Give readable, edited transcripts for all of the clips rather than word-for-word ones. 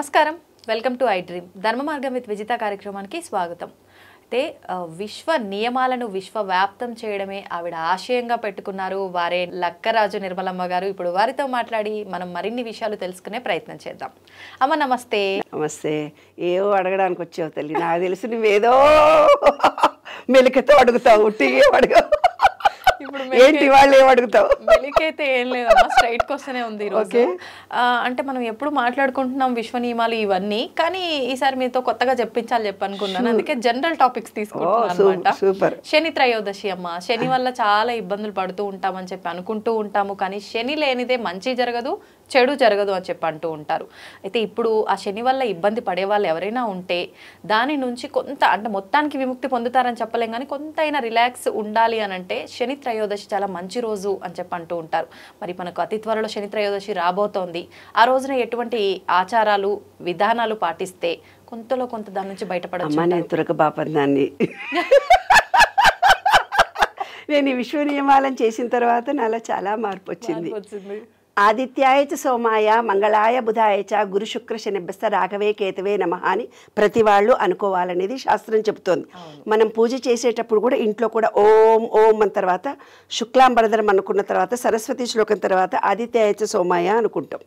నమస్కారం, welcome to I dream. ధర్మ మార్గం విత్ విజిత కార్యక్రమానికి స్వాగతం. అంటే విశ్వ నియమాలను విశ్వవ్యాప్తం చేయడమే ఆవిడ ఆశయంగా పెట్టుకున్నారు వారే లక్కరాజు నిర్మలమ్మ గారు. ఇప్పుడు వారితో మాట్లాడి మనం మరిన్ని విషయాలు తెలుసుకునే ప్రయత్నం చేద్దాం. అమ్మ నమస్తే. నమస్తే. ఏవో అడగడానికి వచ్చావు తల్లి, నాకు తెలుసు నువ్వేదో మెలికతో అడుగుతావు, ఉట్టిగా అడుగు. ఇప్పుడు ఏంటి వాళ్ళు ఏమడుగుతావు? మెలికైతే ఏం లేదమ్మా, స్ట్రైట్ క్వశ్చనే ఉంది ఈరోజు. అంటే మనం ఎప్పుడు మాట్లాడుకుంటున్నాం విశ్వ నియమాలు ఇవన్నీ, కానీ ఈసారి మీతో కొత్తగా చెప్పించాలి అనుకున్నాను, అందుకే జనరల్ టాపిక్స్ తీసుకుంటున్నాను. శని త్రయోదశి అమ్మ, శని వల్ల చాలా ఇబ్బందులు పడుతూ ఉంటామని చెప్పి అనుకుంటూ ఉంటాము, కానీ శని లేనిదే మంచి జరగదు, చెడు జరగదు అని చెప్పి అంటూ ఉంటారు. అయితే ఇప్పుడు ఆ శని వల్ల ఇబ్బంది పడే వాళ్ళు ఎవరైనా ఉంటే దాని నుంచి కొంత, అంటే మొత్తానికి విముక్తి పొందుతారని చెప్పలేం, కానీ కొంత అయినా రిలాక్స్ ఉండాలి అని అంటే శని త్రయోదశి చాలా మంచి రోజు అని చెప్పి అంటూ ఉంటారు. మరి మనకు అతి త్వరలో శని త్రయోదశి రాబోతోంది. ఆ రోజున ఎటువంటి ఆచారాలు విధానాలు పాటిస్తే కొంతలో కొంత దాని నుంచి బయటపడచ్చు? నేను ఈ విశ్వ నియమాలను చేసిన తర్వాత నాలో చాలా మార్పు వచ్చింది. ఆదిత్యాయ చ సోమాయ మంగళాయ బుధాయ చ గురు శుక్ర శనిభ్యస్త రాఘవే కేతవే నమః అని ప్రతి వాళ్ళు అనుకోవాలనేది శాస్త్రం చెబుతోంది. మనం పూజ చేసేటప్పుడు కూడా ఇంట్లో కూడా ఓం ఓం అన్న తర్వాత శుక్లాంబరధరం అనుకున్న తర్వాత సరస్వతి శ్లోకం తర్వాత ఆదిత్యాయ చ సోమాయ అనుకుంటాం.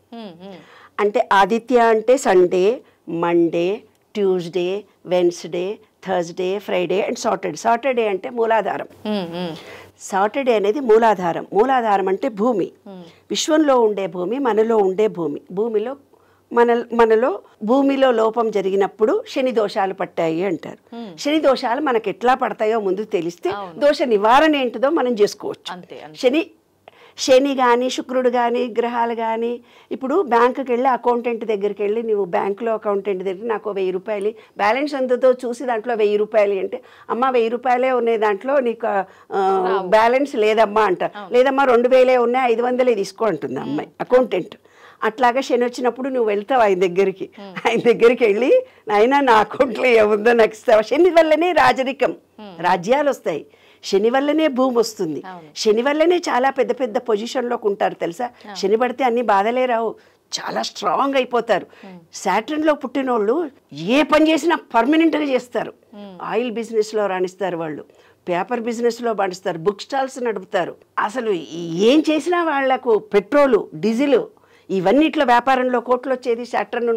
అంటే ఆదిత్య అంటే Sunday, Monday, Tuesday, Wednesday, Thursday, Friday and Saturday. Saturday అంటే మూలాధారం. సాటర్డే అనేది మూలాధారం. మూలాధారం అంటే భూమి, విశ్వంలో ఉండే భూమి, మనలో ఉండే భూమి. మనలో భూమిలో లోపం జరిగినప్పుడు శని దోషాలు పట్టాయి అంటారు. శని దోషాలు మనకు ఎట్లా పడతాయో ముందు తెలిస్తే దోష నివారణ ఏంటిదో మనం చేసుకోవచ్చు. శని కానీ శుక్రుడు కానీ గ్రహాలు కానీ, ఇప్పుడు బ్యాంకుకి వెళ్ళి అకౌంటెంట్ దగ్గరికి వెళ్ళి నువ్వు బ్యాంకులో అకౌంటెంట్ దగ్గర నాకు 1000 రూపాయలు బ్యాలెన్స్ ఎంతతో చూసి దాంట్లో 1000 రూపాయలు అంటే, అమ్మ 1000 రూపాయలే ఉన్నాయి దాంట్లో నీకు బ్యాలెన్స్ లేదమ్మా అంట. లేదమ్మా 2000 ఉన్నాయి 500 తీసుకో అంటుంది అమ్మాయి అకౌంటెంట్. అట్లాగా శని వచ్చినప్పుడు నువ్వు వెళ్తావు ఆయన దగ్గరికి వెళ్ళి అయినా నా అకౌంట్లో ఏముందో నాకు ఇస్తావా. శని వల్లనే రాజరికం, రాజ్యాలు వస్తాయి. శని వల్లనే భూమి వస్తుంది. శని వల్లనే చాలా పెద్ద పెద్ద పొజిషన్లోకి ఉంటారు తెలుసా. శని పడితే అన్ని బాధలే రావు, చాలా స్ట్రాంగ్ అయిపోతారు. సాటర్న్లో పుట్టినోళ్ళు ఏ పని చేసినా పర్మనెంట్గా చేస్తారు. ఆయిల్ బిజినెస్లో రాణిస్తారు వాళ్ళు, పేపర్ బిజినెస్లో రాణిస్తారు, బుక్ స్టాల్స్ నడుపుతారు. అసలు ఏం చేసినా వాళ్లకు పెట్రోలు, డీజిల్ ఇవన్నిట్లో వ్యాపారంలో కోట్లు వచ్చేది సాటర్న్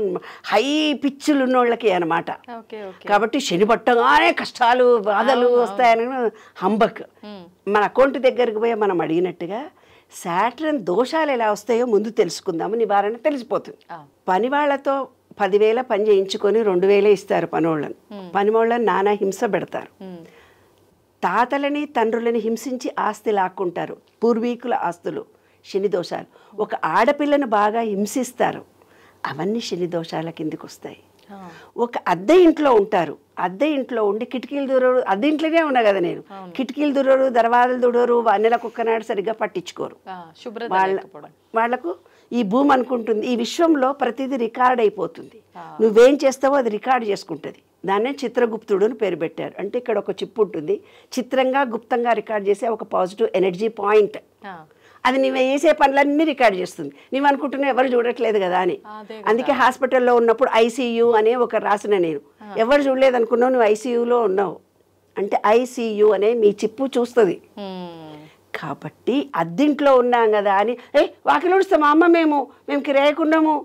హై పిచ్చులు ఉన్నోళ్ళకి అనమాట. కాబట్టి శని పట్టగానే కష్టాలు బాధలు వస్తాయని హంబక్. మన అకౌంట్ దగ్గరికి పోయి మనం అడిగినట్టుగా సాటర్న్ దోషాలు ఎలా వస్తాయో ముందు తెలుసుకుందాము, నివారణ తెలిసిపోతుంది. పని వాళ్ళతో 10,000 పని చేయించుకొని 2,000 ఇస్తారు పనోళ్ళని. పనివాళ్ళని నానా హింస పెడతారు. తాతలని తండ్రులని హింసించి ఆస్తి లాక్కుంటారు, పూర్వీకుల ఆస్తులు. శని దోషాలు. ఒక ఆడపిల్లను బాగా హింసిస్తారు, అవన్నీ శని దోషాల కిందికి వస్తాయి. ఒక అద్దె ఇంట్లో ఉంటారు, అద్దె ఇంట్లో ఉండి కిటికీలు దూరరు, అద్దె ఇంట్లోనే ఉన్నా కదా నేను, కిటికీలు దూరరు, దర్వాజలు దూరరు, నెల కుక్కనాడు సరిగ్గా పట్టించుకోరు. వాళ్లకు ఈ భూమి అనుకుంటుంది ఈ విశ్వంలో ప్రతిదీ రికార్డ్ అయిపోతుంది. నువ్వేం చేస్తావో అది రికార్డ్ చేసుకుంటుంది. దాన్నే చిత్రగుప్తుడు అని పేరు పెట్టారు. అంటే ఇక్కడ ఒక చిప్ ఉంటుంది, చిత్రంగా గుప్తంగా రికార్డ్ చేసే ఒక పాజిటివ్ ఎనర్జీ పాయింట్. అది నువ్వు వేసే పనులన్నీ రికార్డ్ చేస్తుంది. నువ్వు అనుకుంటున్నావు ఎవరు చూడట్లేదు కదా అని. అందుకే హాస్పిటల్లో ఉన్నప్పుడు ఐసీయూ అనే ఒక రాసిన నేను, ఎవరు చూడలేదు అనుకున్నావు, నువ్వు ఐసీయూలో ఉన్నావు అంటే ఐసీయూ అనే మీ చిప్పు చూస్తుంది. కాబట్టి అద్దింట్లో ఉన్నాం కదా అని వాకిలు ఊడుస్తామా అమ్మ, మేము కిరాయకున్నాము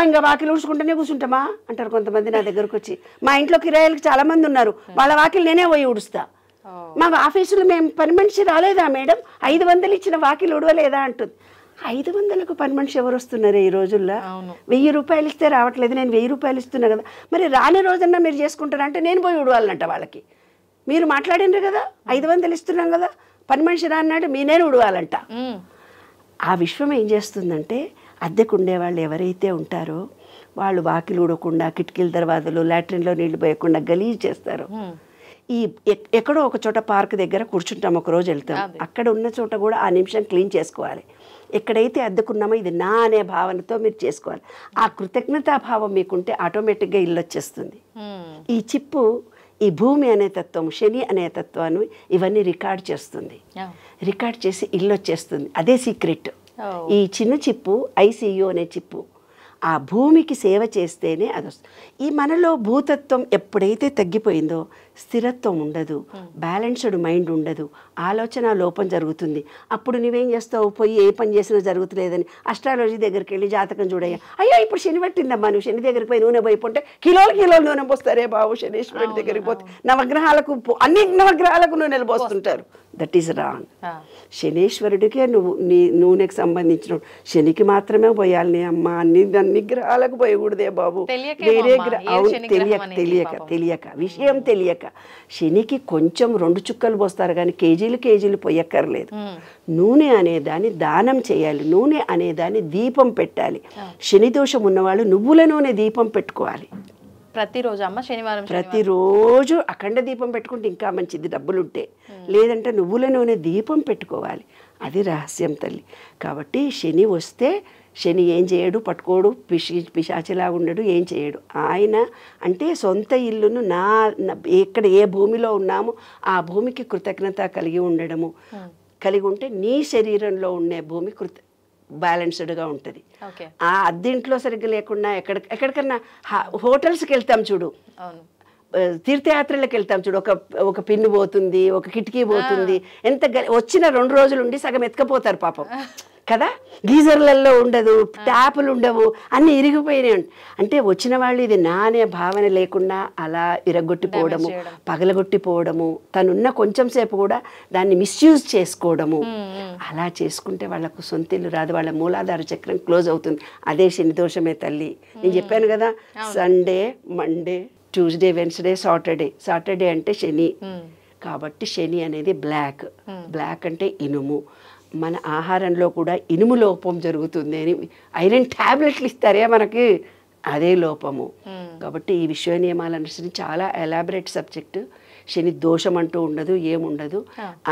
ఇంకా వాకిలు ఊడ్చుకుంటూనే కూర్చుంటామా అంటారు కొంతమంది నా దగ్గరకు వచ్చి. మా ఇంట్లో కిరాయిలకు చాలా మంది ఉన్నారు, వాళ్ళ వాకిలు నేనే పోయి ఊడుస్తా. మా ఆఫీసులో మేము పని మనిషి రాలేదా మేడం, 500 ఇచ్చిన వాకిలు ఉడవలేదా అంటుంది. 500కు పని మనిషి ఎవరు వస్తున్నారు ఈ రోజుల్లో? 1000 రూపాయలు ఇస్తే రావట్లేదు, నేను 1000 రూపాయలు ఇస్తున్నా కదా, మరి రాని రోజన్నా మీరు చేసుకుంటారా అంటే నేను పోయి ఉడవాలనంట వాళ్ళకి. మీరు మాట్లాడినారు కదా 500 ఇస్తున్నాం కదా, పని మనిషి రాన్నాడు నేను ఉడవాలంట. ఆ విశ్వం ఏం చేస్తుందంటే అద్దెకు ఉండేవాళ్ళు ఎవరైతే ఉంటారో వాళ్ళు వాకిలు ఊడకుండా, కిటికీల దర్వాజలు, లాట్రిన్లో నీళ్లు పోయకుండా గలీజ్ చేస్తారు. ఈ ఎక్కడో ఒక చోట పార్క్ దగ్గర కూర్చుంటాం, ఒక రోజు వెళ్తాం, అక్కడ ఉన్న చోట కూడా ఆ నిమిషం క్లీన్ చేసుకోవాలి. ఎక్కడైతే అద్దెకున్నామో ఇది నా అనే భావనతో మీరు చేసుకోవాలి. ఆ కృతజ్ఞతాభావం మీకుంటే ఆటోమేటిక్గా ఇల్లు వచ్చేస్తుంది. ఈ చిప్పు, ఈ భూమి అనే తత్వం, శని అనే తత్వాన్ని ఇవన్నీ రికార్డ్ చేస్తుంది. రికార్డ్ చేసి ఇల్లు వచ్చేస్తుంది. అదే సీక్రెట్. ఈ చిన్న చిప్పు ఐసీయూ అనే చిప్పు. ఆ భూమికి సేవ చేస్తేనే అది వస్తుంది. ఈ మనలో భూతత్వం ఎప్పుడైతే తగ్గిపోయిందో స్థిరత్వం ఉండదు, బ్యాలెన్స్డ్ మైండ్ ఉండదు, ఆలోచన లోపం జరుగుతుంది. అప్పుడు నువ్వేం చేస్తావు, పోయి ఏ పని చేసినా జరుగుతులేదని అస్ట్రాలజీ దగ్గరికి వెళ్ళి జాతకం చూడయ్యా, అయ్యో ఇప్పుడు శని పట్టిందమ్మా, నువ్వు శని దగ్గరికి పోయి నూనె పోయిపోతే కిలోలు నూనె పోస్తారే బాబు, శనీశ్వరుడి దగ్గరికి పోతే నవగ్రహాలకు అన్ని నవగ్రహాలకు నూనెలు పోస్తుంటారు. That is wrong. శనీశ్వరుడికే నువ్వు నీ నూనెకి సంబంధించిన, శనికి మాత్రమే పోయాలి నీ అమ్మ, అన్ని గ్రహాలకు పోయకూడదే బాబు. వేరే తెలియక విషయం తెలియక శనికి కొంచెం 2 చుక్కలు పోస్తారు కానీ కేజీలు పోయక్కర్లేదు. నూనె అనేదాన్ని దానం చేయాలి, నూనె అనేదాన్ని దీపం పెట్టాలి. శని దోషం ఉన్నవాళ్ళు నువ్వుల నూనె దీపం పెట్టుకోవాలి ప్రతిరోజు. అమ్మ శనివారం ప్రతిరోజు అఖండ దీపం పెట్టుకుంటే ఇంకా మంచిది, డబ్బులుంటే. లేదంటే నువ్వుల నూనె దీపం పెట్టుకోవాలి. అది రహస్యం తల్లి. కాబట్టి శని వస్తే శని ఏం చేయడు, పట్టుకోడు, పిశాచిలాగా ఉండడు, ఏం చేయడు. ఆయన అంటే సొంత ఇల్లును ఎక్కడ ఏ భూమిలో ఉన్నామో ఆ భూమికి కృతజ్ఞత కలిగి ఉండడము, కలిగి ఉంటే నీ శరీరంలో ఉండే భూమి బ్యాలెన్స్డ్గా ఉంటుంది. ఆ అద్దెంట్లో సరిగ్గా లేకుండా ఎక్కడికన్నా హోటల్స్కి వెళ్తాం చూడు, తీర్థయాత్రలకు వెళ్తాం చూడు, ఒక పిన్ను పోతుంది, ఒక కిటికీ పోతుంది, ఎంత వచ్చిన 2 రోజులు ఉండి సగం ఎత్తుకపోతారు పాపం కదా. గీజర్లలో ఉండదు, ట్యాపులు ఉండవు, అన్నీ ఇరిగిపోయినాయి. అంటే వచ్చిన వాళ్ళు ఇది నా అనే భావన లేకుండా అలా ఇరగొట్టిపోవడము, పగలగొట్టిపోవడము, తనున్న కొంచెం సేపు కూడా దాన్ని మిస్యూజ్ చేసుకోవడము. అలా చేసుకుంటే వాళ్ళకు సొంతిల్లు రాదు, వాళ్ళ మూలాధార చక్రం క్లోజ్ అవుతుంది. అదే శని దోషమే తల్లి. నేను చెప్పాను కదా, Sunday, Monday, Tuesday, Wednesday, Saturday అంటే శని. కాబట్టి శని అనేది బ్లాక్ అంటే ఇనుము. మన ఆహారంలో కూడా ఇనుము లోపం జరుగుతుంది అని ఐరన్ ట్యాబ్లెట్లు ఇస్తారే మనకి, అదే లోపము. కాబట్టి ఈ విశ్వ నియమాలు అనుసరించి చాలా ఎలాబరేట్ సబ్జెక్టు. శని దోషం అంటూ ఉండదు, ఏముండదు.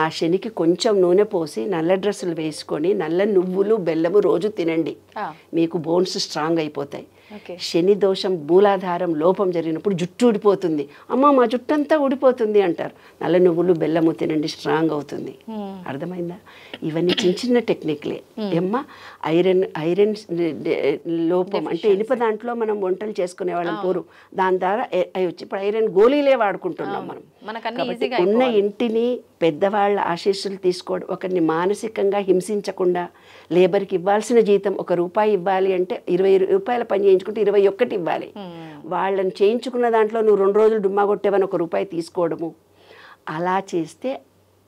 ఆ శనికి కొంచెం నూనె పోసి నల్ల డ్రెస్సులు వేసుకొని నల్ల నువ్వులు బెల్లము రోజు తినండి, మీకు బోన్స్ స్ట్రాంగ్ అయిపోతాయి. శని దోషం మూలాధారం లోపం జరిగినప్పుడు జుట్టు ఊడిపోతుంది, అమ్మ మా జుట్టు అంతా ఊడిపోతుంది అంటారు. నల్ల నువ్వులు బెల్లము తినండి, స్ట్రాంగ్ అవుతుంది. అర్థమైందా? ఇవన్నీ చిన్న టెక్నిక్లే ఏమ్మా. ఐరన్ లోపం అంటే ఇనుప దాంట్లో మనం వంటలు చేసుకునే వాళ్ళం పూర్వం, దాని ద్వారా వచ్చి ఇప్పుడు ఐరన్ గోళీలే వాడుకుంటున్నాం మనం. ఉన్న ఇంటిని పెద్దవాళ్ళ ఆశీస్సులు తీసుకోవడం, ఒకరిని మానసికంగా హింసించకుండా, లేబర్కి ఇవ్వాల్సిన జీతం ₹1 ఇవ్వాలి అంటే 20 రూపాయల పని చేయించుకుంటే 21 ఇవ్వాలి. వాళ్ళని చేయించుకున్న దాంట్లో నువ్వు 2 రోజులు డుమ్మా కొట్టేవని ₹1 తీసుకోవడము. అలా చేస్తే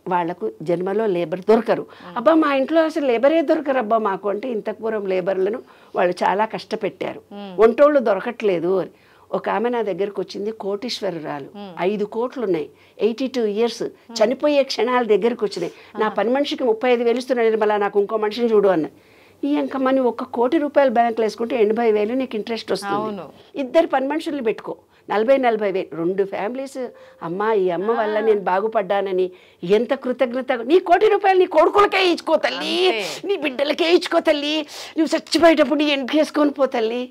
వాళ్లకు జన్మలో లేబర్ దొరకరు. అబ్బా మా ఇంట్లో అసలు లేబరే దొరకరు అబ్బా మాకు అంటే, ఇంత పూర్వం లేబర్లను వాళ్ళు చాలా కష్టపెట్టారు, వంటోళ్ళు దొరకట్లేదు అని. ఒక ఆమె నా దగ్గరకు వచ్చింది, కోటీశ్వరురాలు, 5 కోట్లు ఉన్నాయి, 82 ఇయర్స్, చనిపోయే క్షణాల దగ్గరకు వచ్చినాయి. నా పని మనిషికి 35,000 ఇస్తున్నాను, మళ్ళీ నాకు ఇంకో మనిషిని చూడు అన్న. ఈ అంకమ్మ నువ్వు ₹1,00,00,000 బ్యాంకులో వేసుకుంటే 80,000 నీకు ఇంట్రెస్ట్ వస్తుంది. 2 పని మనుషుల్ని పెట్టుకో, 40,000 2 ఫ్యామిలీస్. అమ్మ ఈ అమ్మ వల్ల నేను బాగుపడ్డానని ఎంత కృతజ్ఞత. నీ ₹1,00,00,000 నీ కొడుకులకే ఇచ్చుకో తల్లి, నీ బిడ్డలకే ఇచ్చుకో తల్లి, నువ్వు చచ్చిపోయేటప్పుడు నీ ఎంటికి వేసుకొని పో తల్లి.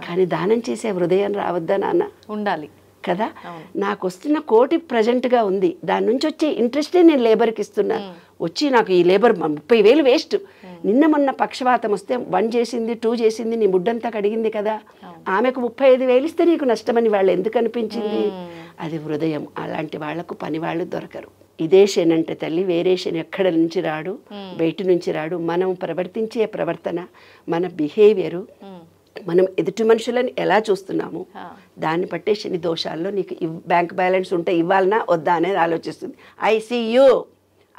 కానీ దానం చేసే హృదయం రావద్దా నాన్న? ఉండాలి కదా. నాకు వస్తున్న కోటి ప్రజెంట్గా ఉంది, దాని నుంచి వచ్చే ఇంట్రెస్టే నేను లేబర్కి ఇస్తున్నాను. వచ్చి నాకు ఈ లేబర్ 30,000 వేస్ట్. నిన్న మొన్న పక్షవాతం వస్తే 1 చేసింది 2 చేసింది, నీ ముడ్డంతా కడిగింది కదా, ఆమెకు 35,000 ఇస్తే నీకు నష్టమని వాళ్ళు ఎందుకు అనిపించింది? అది హృదయం. అలాంటి వాళ్లకు పని వాళ్ళు దొరకరు. ఇదే శని అంటే తల్లి, వేరే శని ఎక్కడ నుంచి రాడు, బయట నుంచి రాడు. మనం ప్రవర్తించే ప్రవర్తన, మన బిహేవియరు, మనం ఎదుటి మనుషులను ఎలా చూస్తున్నాము దాన్ని బట్టే శని దోషాల్లో నీకు బ్యాంక్ బ్యాలెన్స్ ఉంటే ఇవ్వాలనా వద్దా అనేది ఆలోచిస్తుంది. ఐసీయూ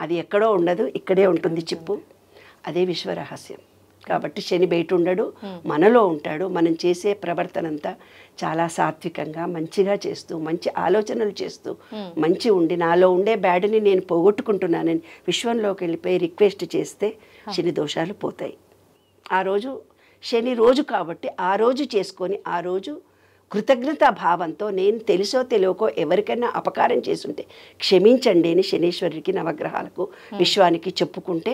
అది ఎక్కడో ఉండదు, ఇక్కడే ఉంటుంది చిప్పు. అదే విశ్వరహస్యం. కాబట్టి శని బయట ఉండడు, మనలో ఉంటాడు. మనం చేసే ప్రవర్తన అంతా చాలా సాత్వికంగా మంచిగా చేస్తూ, మంచి ఆలోచనలు చేస్తూ, మంచి ఉండి నాలో ఉండే బ్యాడ్ని నేను పోగొట్టుకుంటున్నానని విశ్వంలోకి వెళ్ళిపోయి రిక్వెస్ట్ చేస్తే శని దోషాలు పోతాయి. ఆ రోజు శని రోజు కాబట్టి ఆ రోజు చేసుకొని, ఆ రోజు కృతజ్ఞతా భావంతో నేను తెలుసో తెలియకో ఎవరికైనా అపకారం చేసుంటే క్షమించండి అని శనీశ్వరుడికి, నవగ్రహాలకు, విశ్వానికి చెప్పుకుంటే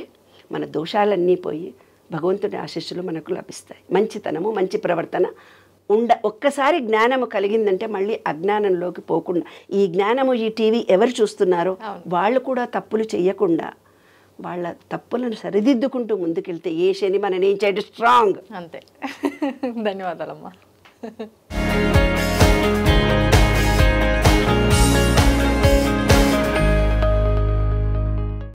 మన దోషాలన్నీ పోయి భగవంతుడి ఆశీస్సులు మనకు లభిస్తాయి. మంచితనము, మంచి ప్రవర్తన ఒక్కసారి జ్ఞానము కలిగిందంటే మళ్ళీ అజ్ఞానంలోకి పోకుండా, ఈ జ్ఞానము, ఈ టీవీ ఎవరు చూస్తున్నారో వాళ్ళు కూడా తప్పులు చేయకుండా వాళ్ళ తప్పులను సరిదిద్దుకుంటూ ముందుకెళ్తే ఏ శని మనని ఏం చేయడం స్ట్రాంగ్. అంతే. ధన్యవాదాలమ్మా.